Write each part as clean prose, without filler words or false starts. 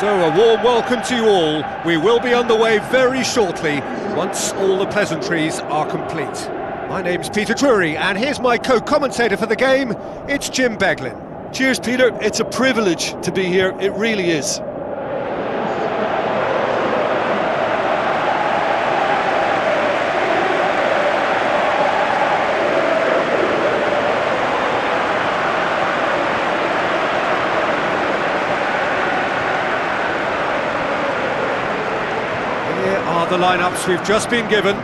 So a warm welcome to you all. We will be underway very shortly, once all the pleasantries are complete. My name's Peter Drury, and here's my co-commentator for the game, it's Jim Beglin. Cheers, Peter. It's a privilege to be here, it really is. The lineups we've just been given.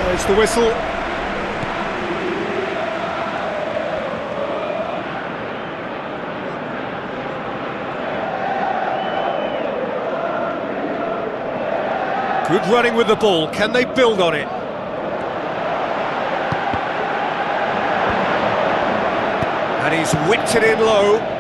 There's the whistle. Good running with the ball. Can they build on it? And he's whipped it in low.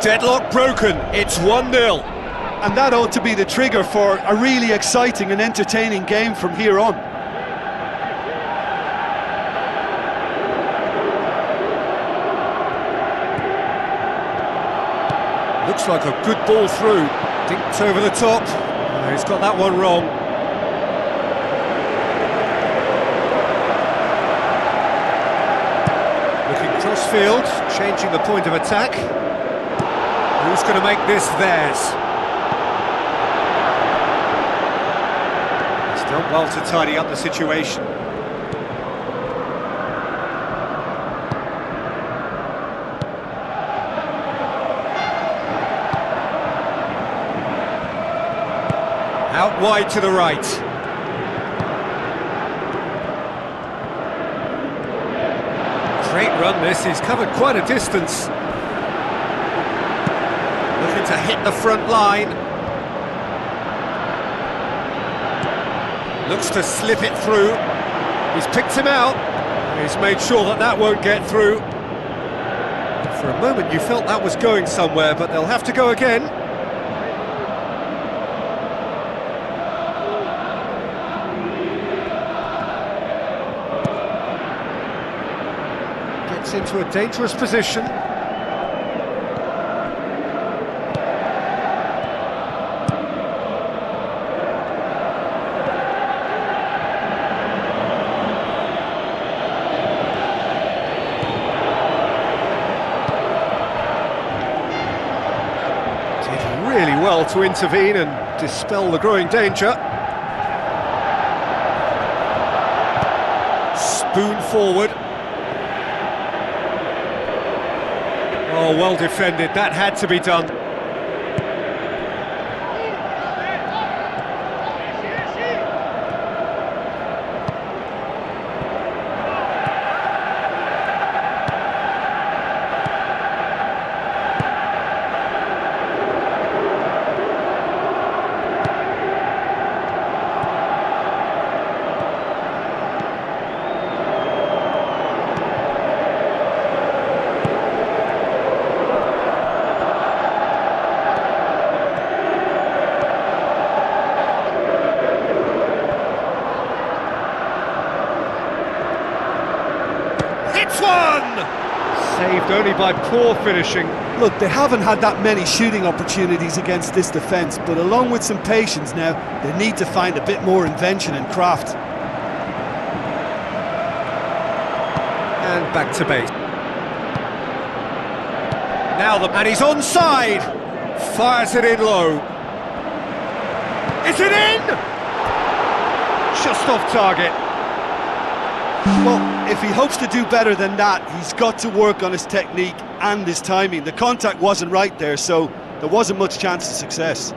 Deadlock broken, it's 1-0. And that ought to be the trigger for a really exciting and entertaining game from here on. Looks like a good ball through. Dinked over the top. Oh, he's got that one wrong. Looking cross-field, changing the point of attack. Who's going to make this theirs? He's done well to tidy up the situation. Out wide to the right. Great run this, he's covered quite a distance. Looking to hit the front line. Looks to slip it through. He's picked him out. He's made sure that that won't get through. For a moment you felt that was going somewhere, but they'll have to go again. Gets into a dangerous position. Really well to intervene and dispel the growing danger. Spoon forward. Oh, well defended, that had to be done. Saved only by poor finishing. Look, they haven't had that many shooting opportunities against this defence, but along with some patience now, they need to find a bit more invention and craft. And back to base. And he's onside. Fires it in low. Is it in? Just off target. Well, if he hopes to do better than that, he's got to work on his technique and his timing. The contact wasn't right there, so there wasn't much chance of success.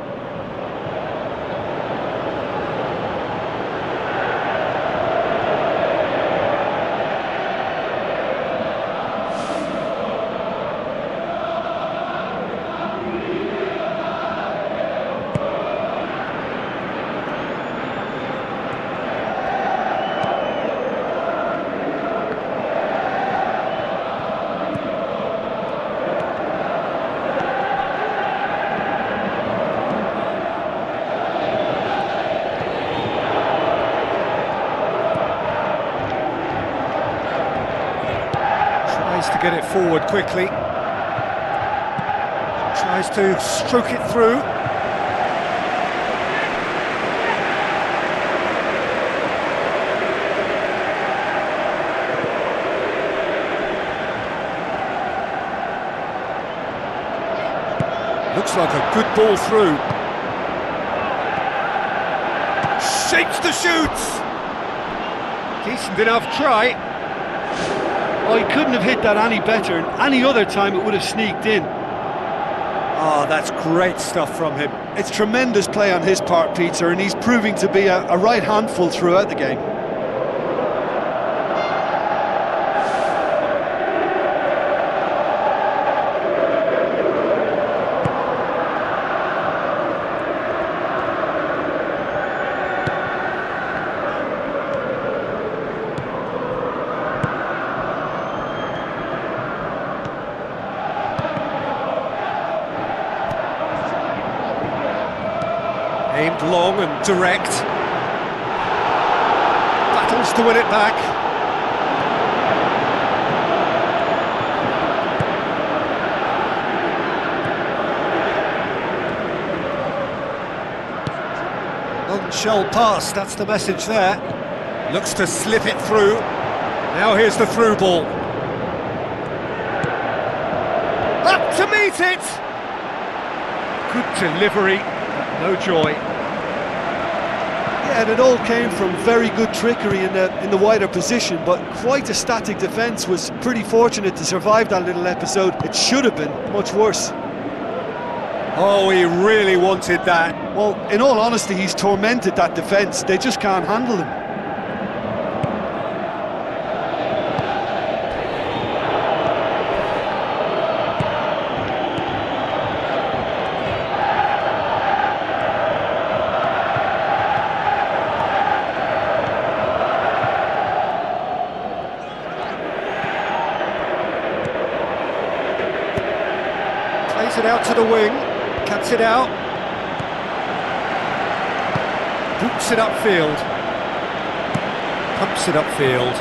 To get it forward quickly. Tries to stroke it through. Looks like a good ball through. Shapes the shoots. Decent enough try. Oh, he couldn't have hit that any better, and any other time it would have sneaked in. Oh, that's great stuff from him. It's tremendous play on his part, Peter, and he's proving to be a right handful throughout the game. Aimed long and direct. Battles to win it back. None-shell pass, that's the message there. Looks to slip it through. Now here's the through ball. Up to meet it! Good delivery. No joy. Yeah, and it all came from very good trickery in the wider position, but quite a static defence. Was pretty fortunate to survive that little episode. It should have been much worse. Oh, he really wanted that. Well, in all honesty, he's tormented that defence. They just can't handle him. Plays it out to the wing, cuts it out, boots it upfield, pumps it upfield.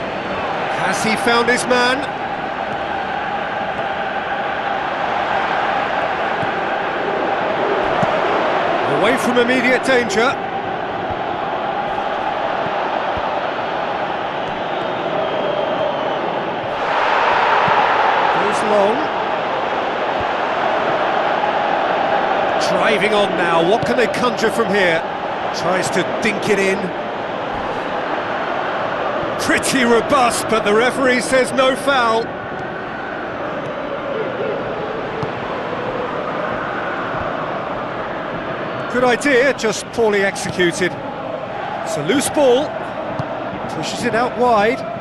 Has he found his man? Away from immediate danger. Goes long. Driving on now, what can they conjure from here? Tries to dink it in. Pretty robust, but the referee says no foul. Good idea, just poorly executed. It's a loose ball. Pushes it out wide.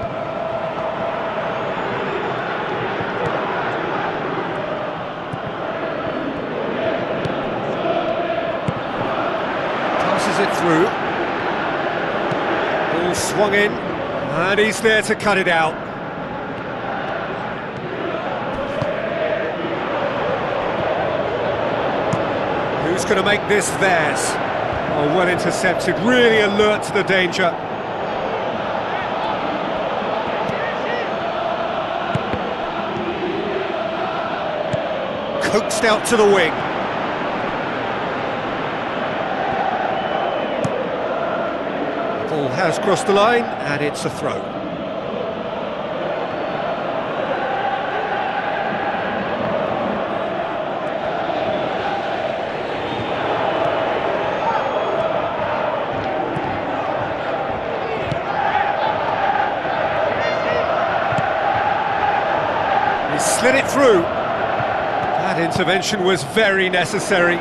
It through. Ball swung in, and he's there to cut it out. Who's going to make this theirs? Oh, well intercepted, really alert to the danger. Coaxed out to the wing. Ball has crossed the line, and it's a throw. slid it through. That intervention was very necessary.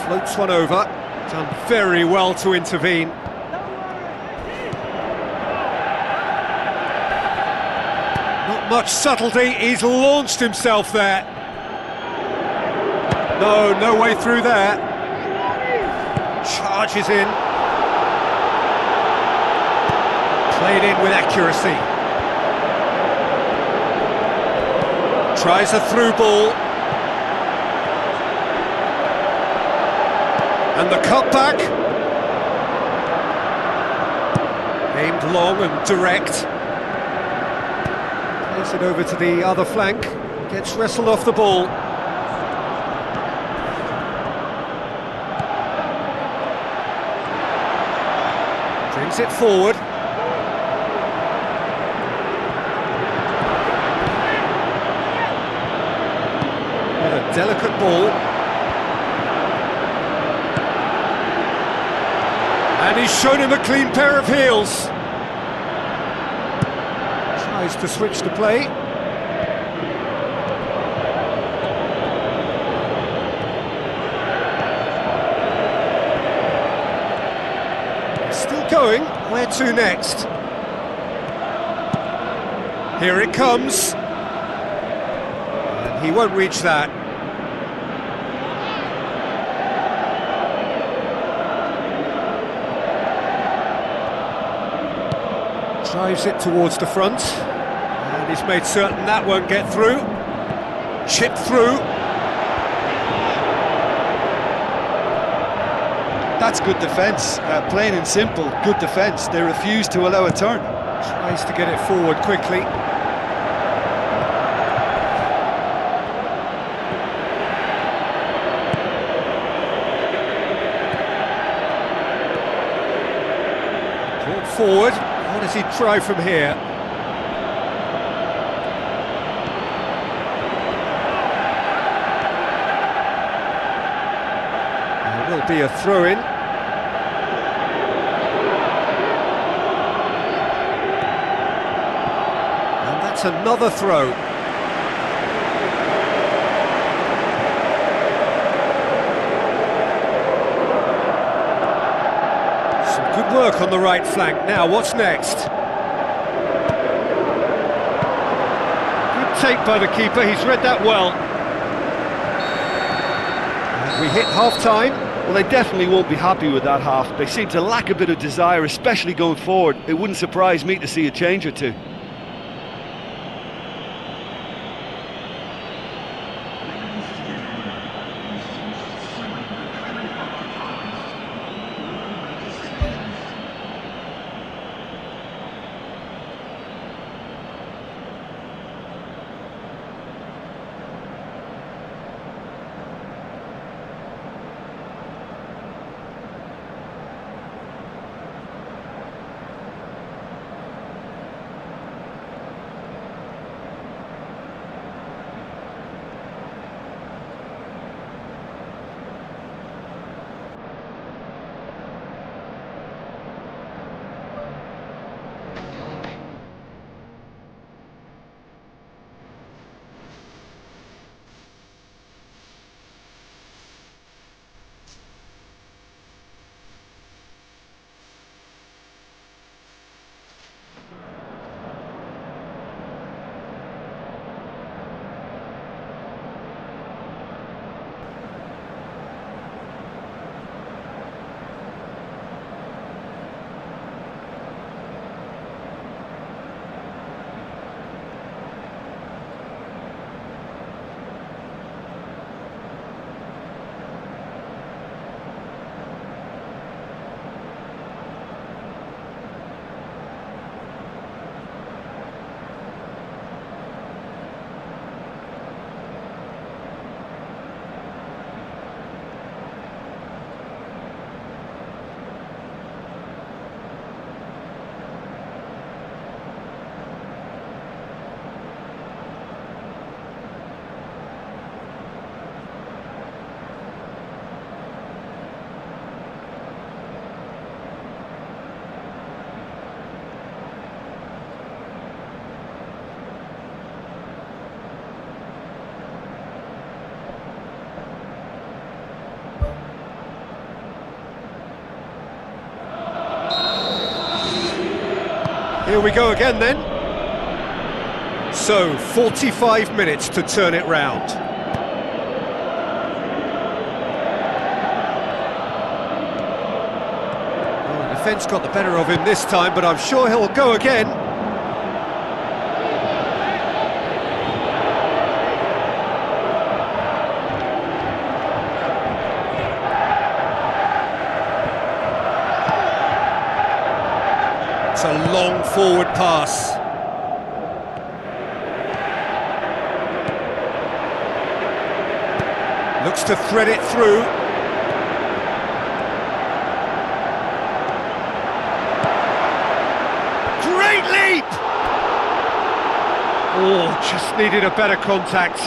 Floats one over. Done very well to intervene. Not much subtlety, he's launched himself there. No way through there. Charges in. Played in with accuracy. Tries a through ball. And the cutback. Aimed long and direct. Plays it over to the other flank. Gets wrestled off the ball. Brings it forward. With a delicate ball. And he's shown him a clean pair of heels. Tries to switch the play. Still going. Where to next? Here it comes. And he won't reach that. Drives it towards the front, and he's made certain that won't get through. Chip through. That's good defence, plain and simple, good defence. They refuse to allow a turn. Tries to get it forward quickly. Brought forward. What does he try from here? There will be a throw-in. And that's another throw. Good work on the right flank. Now, what's next? Good take by the keeper, he's read that well. And we hit half-time. Well, they definitely won't be happy with that half. They seem to lack a bit of desire, especially going forward. It wouldn't surprise me to see a change or two. Here we go again then. So, 45 minutes to turn it round. Well, the defence got the better of him this time, but I'm sure he'll go again. It's a long forward pass. Looks to thread it through. Great leap! Oh, just needed a better contact.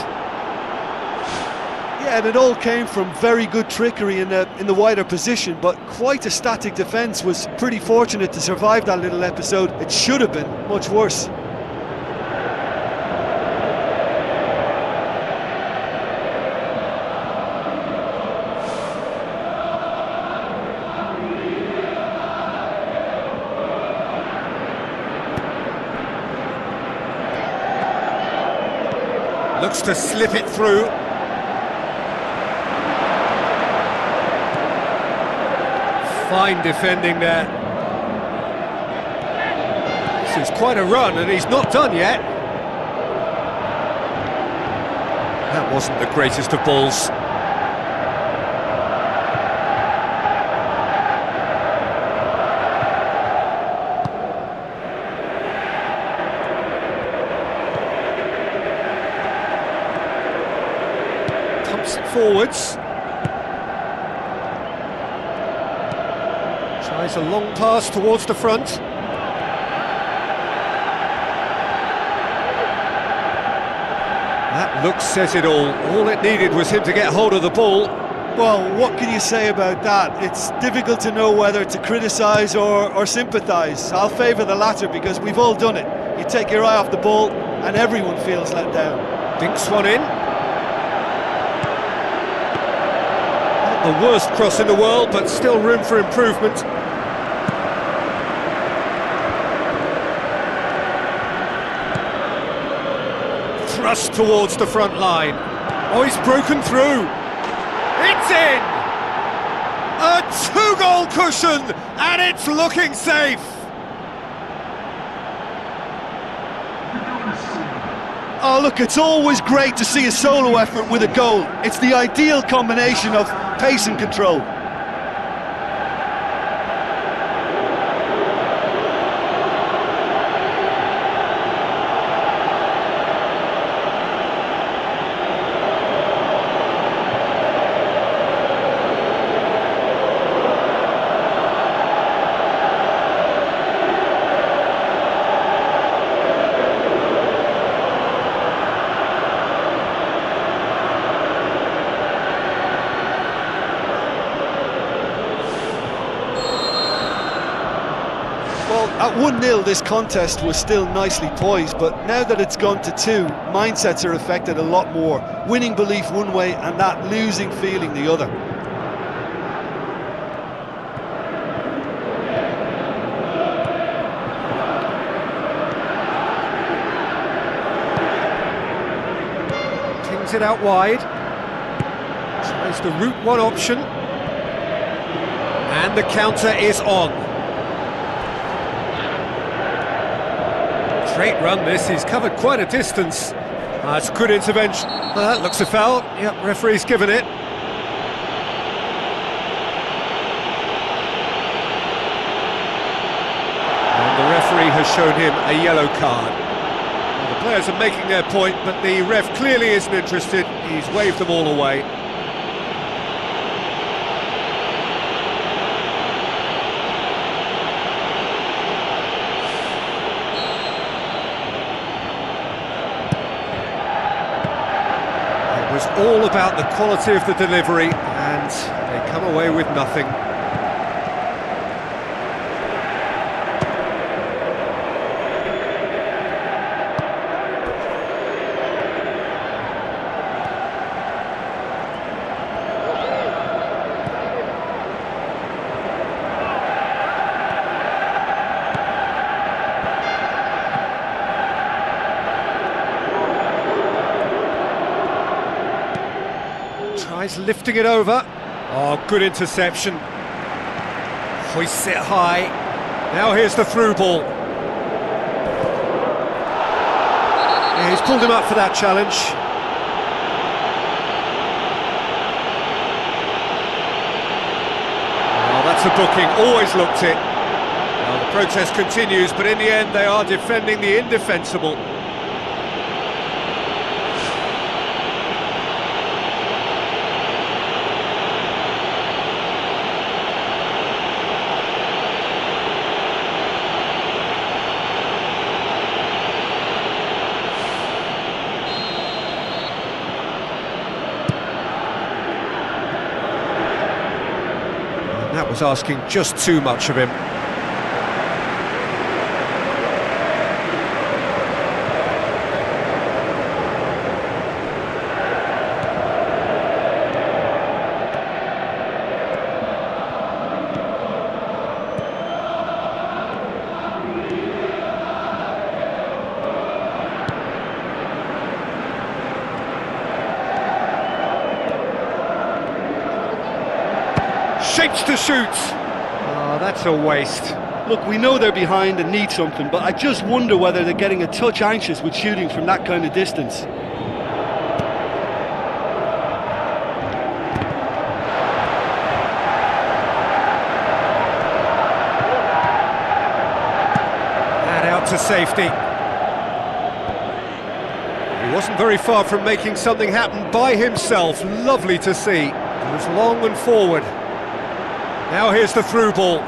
Yeah, and it all came from very good trickery in the wider position, but quite a static defence. Was pretty fortunate to survive that little episode. It should have been much worse. Looks to slip it through. Fine defending there. This is quite a run, and he's not done yet. That wasn't the greatest of balls. Pumps it forwards. Tries a long pass towards the front. That look says it all. All it needed was him to get hold of the ball. Well, what can you say about that? It's difficult to know whether to criticise or sympathise. I'll favour the latter because we've all done it. You take your eye off the ball and everyone feels let down. Dinks one in. Not the worst cross in the world, but still room for improvement. Thrust towards the front line. Oh, he's broken through. It's in! A two-goal cushion, and it's looking safe. Oh, look, it's always great to see a solo effort with a goal. It's the ideal combination of pace and control. Well, at 1-0 this contest was still nicely poised, but now that it's gone to 2, mindsets are affected a lot more. Winning belief one way and that losing feeling the other. Tings it out wide. Tries the route one option. And the counter is on. Great run this, he's covered quite a distance. That's a good intervention. That looks a foul. Yep, referee's given it. And the referee has shown him a yellow card. Well, the players are making their point, but the ref clearly isn't interested. He's waved them all away. It was all about the quality of the delivery, and they come away with nothing. Tries lifting it over. Oh, good interception. Hoists it high. Now here's the through ball. Yeah, he's pulled him up for that challenge. Oh, that's a booking. Always looked it. Well, the protest continues, but in the end they are defending the indefensible. That was asking just too much of him. Shapes to shoot. Oh, that's a waste. Look, we know they're behind and need something, but I just wonder whether they're getting a touch anxious with shooting from that kind of distance. And out to safety. He wasn't very far from making something happen by himself. Lovely to see. Goes long and forward. Now here's the through ball.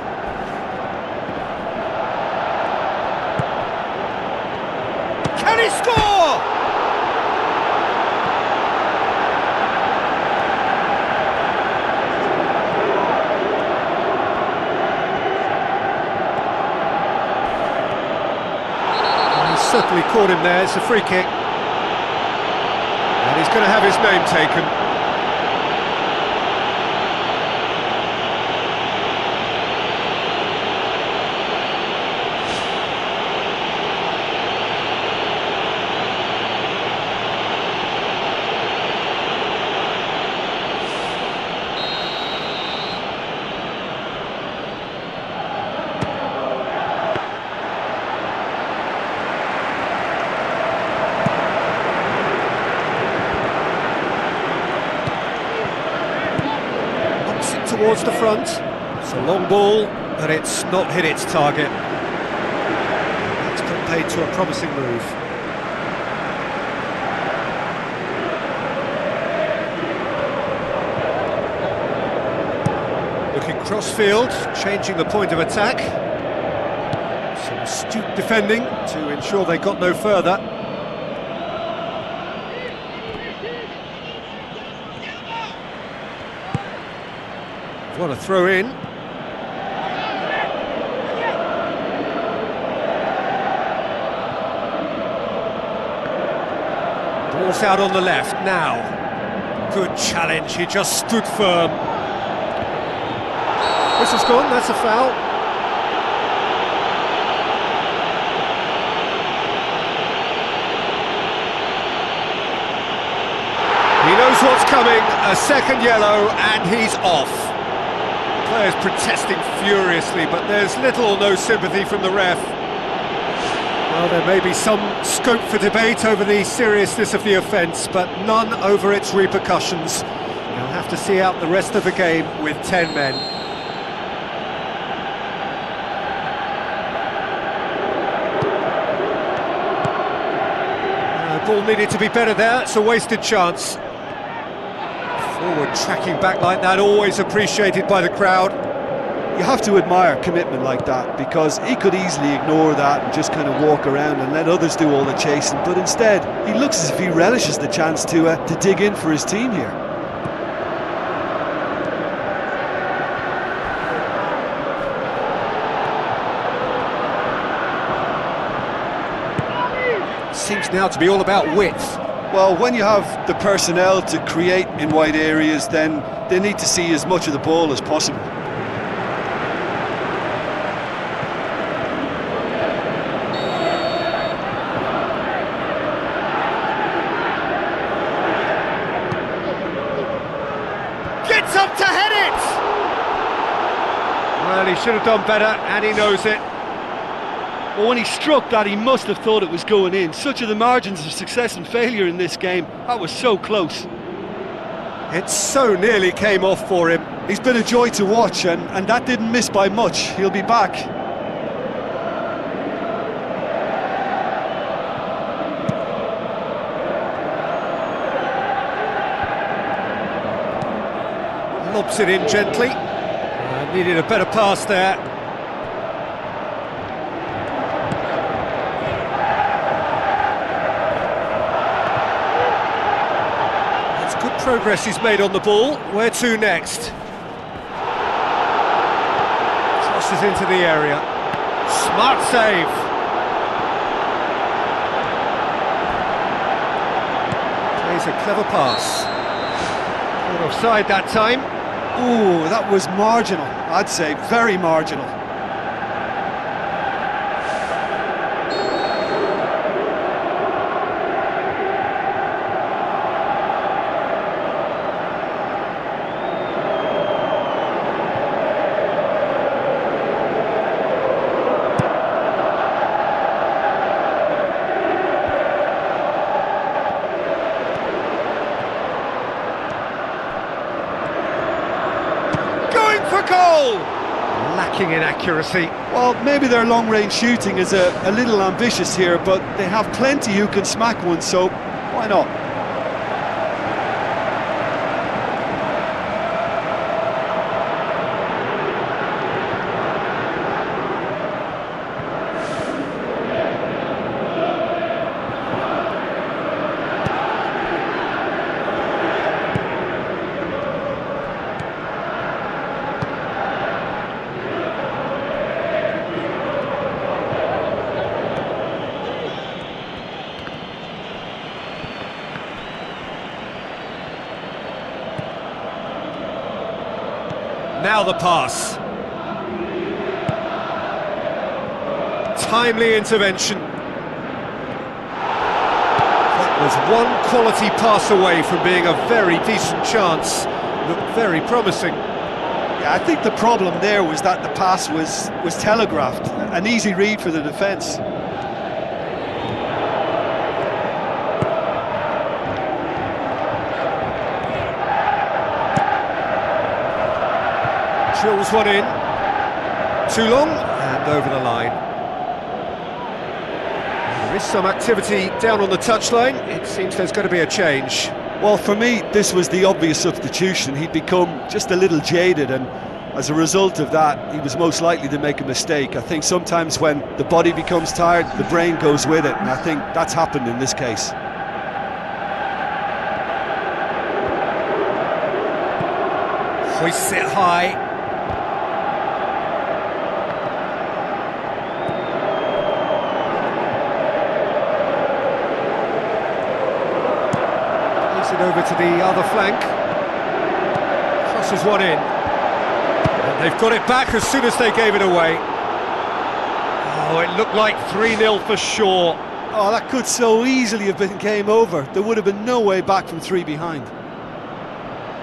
Can he score? He's certainly caught him there. It's a free kick. And he's going to have his name taken. Towards the front. It's a long ball, but it's not hit its target. That's been paid to a promising move. Looking cross-field, changing the point of attack. Some astute defending to ensure they got no further. What a throw in. Ball's out on the left now. Good challenge, he just stood firm. Whistle's gone, that's a foul. He knows what's coming, a second yellow and he's off. Players protesting furiously, but there's little or no sympathy from the ref. Well, there may be some scope for debate over the seriousness of the offence, but none over its repercussions. You'll have to see out the rest of the game with 10 men. Ball needed to be better there, it's a wasted chance. Forward tracking back like that, always appreciated by the crowd. You have to admire commitment like that, because he could easily ignore that and just kind of walk around and let others do all the chasing, but instead he looks as if he relishes the chance to dig in for his team here. Seems now to be all about width. Well, when you have the personnel to create in wide areas, then they need to see as much of the ball as possible. Well, he should have done better, and he knows it. Well, when he struck that, he must have thought it was going in. Such are the margins of success and failure in this game. That was so close. It so nearly came off for him. He's been a joy to watch, and that didn't miss by much. He'll be back. Lobs it in gently. Needed a better pass there. That's good progress he's made on the ball. Where to next? Crosses into the area. Smart save. Plays a clever pass. Caught offside that time. Ooh, that was marginal, I'd say, very marginal. For goal! Lacking in accuracy. Well, maybe their long-range shooting is a little ambitious here, but they have plenty who can smack one, so why not? Now the pass. Timely intervention. That was one quality pass away from being a very decent chance. Looked very promising. Yeah, I think the problem there was that the pass was telegraphed. An easy read for the defence. Drills one in. Too long, and over the line. There is some activity down on the touchline. It seems there's going to be a change. Well, for me, this was the obvious substitution. He'd become just a little jaded, and as a result of that, he was most likely to make a mistake. I think sometimes when the body becomes tired, the brain goes with it, and I think that's happened in this case. Hoists it high. Over to the other flank. Crosses one in. And they've got it back as soon as they gave it away. Oh, it looked like 3-0 for sure. Oh, that could so easily have been game over. There would have been no way back from 3 behind.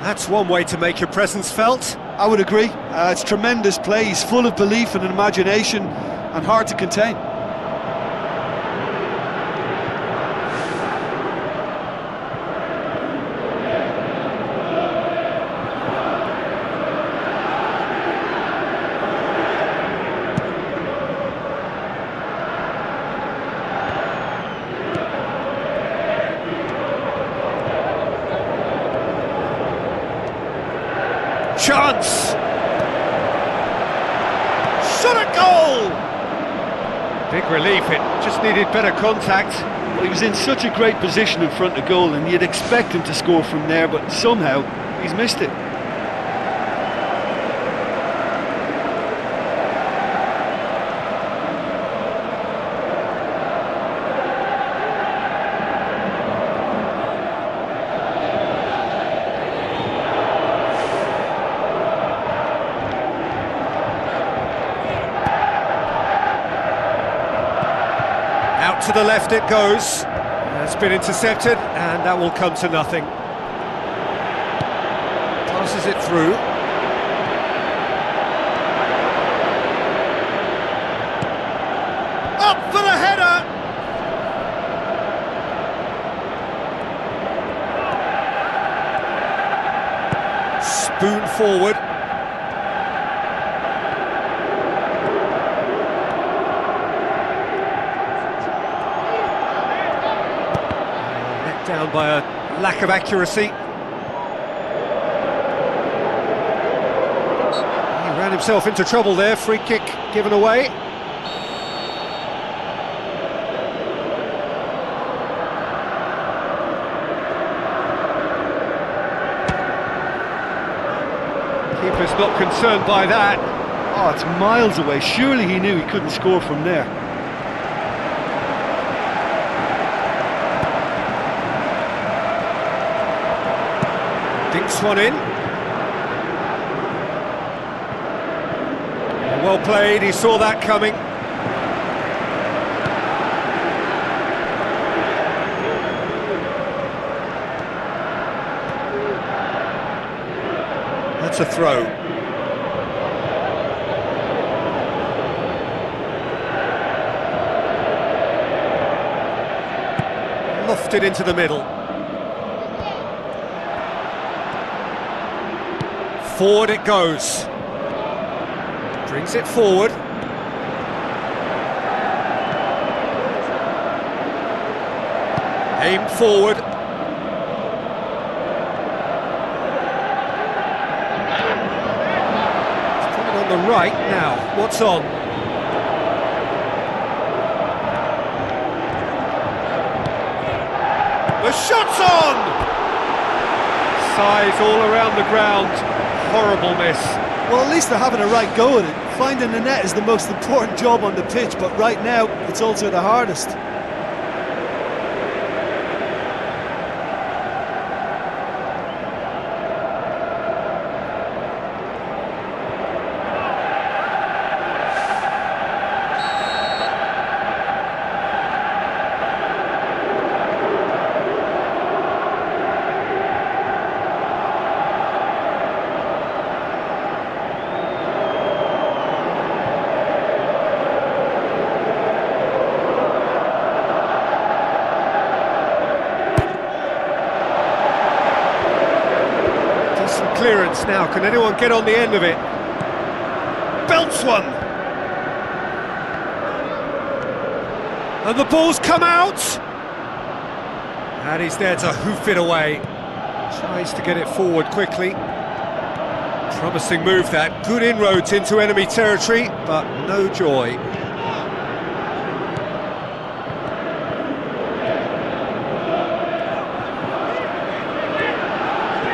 That's one way to make your presence felt. I would agree. It's tremendous play. He's full of belief and imagination and hard to contain. Chance! Shot at goal! Big relief, it just needed better contact. Well, he was in such a great position in front of goal, and you'd expect him to score from there, but somehow he's missed it. Out to the left it goes. It's been intercepted, and that will come to nothing. Passes it through. forward. Let down by a lack of accuracy. He ran himself into trouble there, free kick given away. Keeper's not concerned by that. Oh, it's miles away. Surely he knew he couldn't score from there. Dinks one in. Well played, he saw that coming. That's a throw. Lofted into the middle. Forward it goes. Brings it forward. Aimed forward. On the right now, what's on? The shot's on! Size all around the ground, horrible miss. Well, at least they're having a right go at it. Finding the net is the most important job on the pitch, but right now it's also the hardest. Clearance now, can anyone get on the end of it? Belts one! And the ball's come out! And he's there to hoof it away. Tries to get it forward quickly. Promising move that, good inroads into enemy territory, but no joy.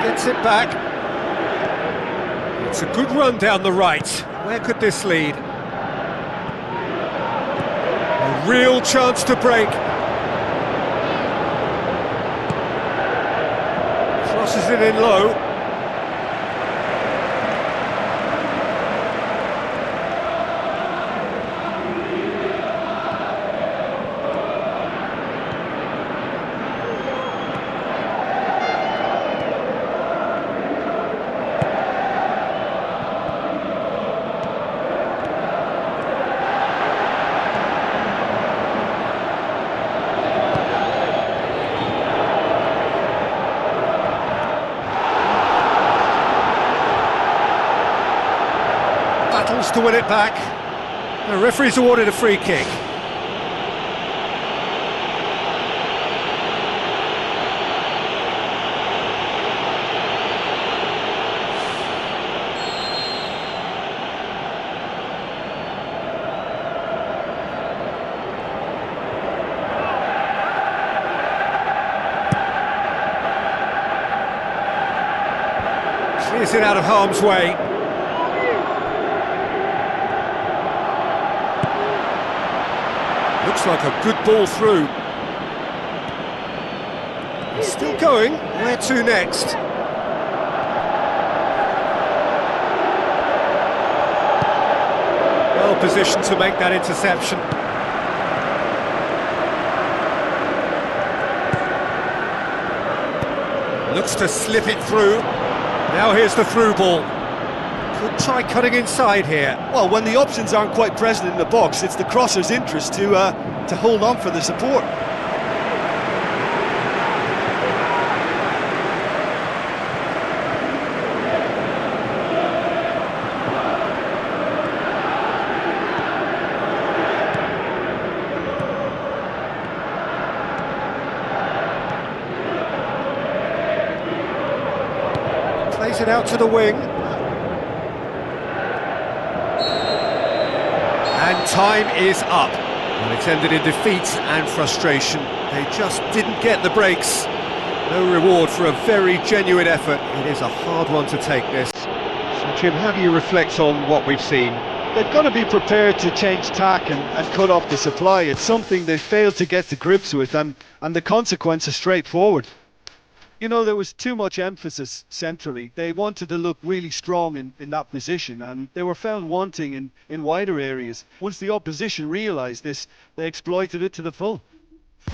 Gets it back. It's a good run down the right. Where could this lead? A real chance to break. Crosses it in low. To win it back. The referee's awarded a free kick. Clears it out of harm's way. Looks like a good ball through. He's still going. Where to next? Well positioned to make that interception. Looks to slip it through. Now here's the through ball. Could try cutting inside here. Well, when the options aren't quite present in the box, it's the crosser's interest to hold on for the support. Plays it out to the wing. And time is up. Well, it's ended in defeat and frustration. They just didn't get the breaks. No reward for a very genuine effort. It is a hard one to take, this. So, Jim, how do you reflect on what we've seen? They've got to be prepared to change tack and cut off the supply. It's something they failed to get to grips with, and the consequence is straightforward. You know, there was too much emphasis centrally. They wanted to look really strong in that position, and they were found wanting in wider areas. Once the opposition realised this, they exploited it to the full.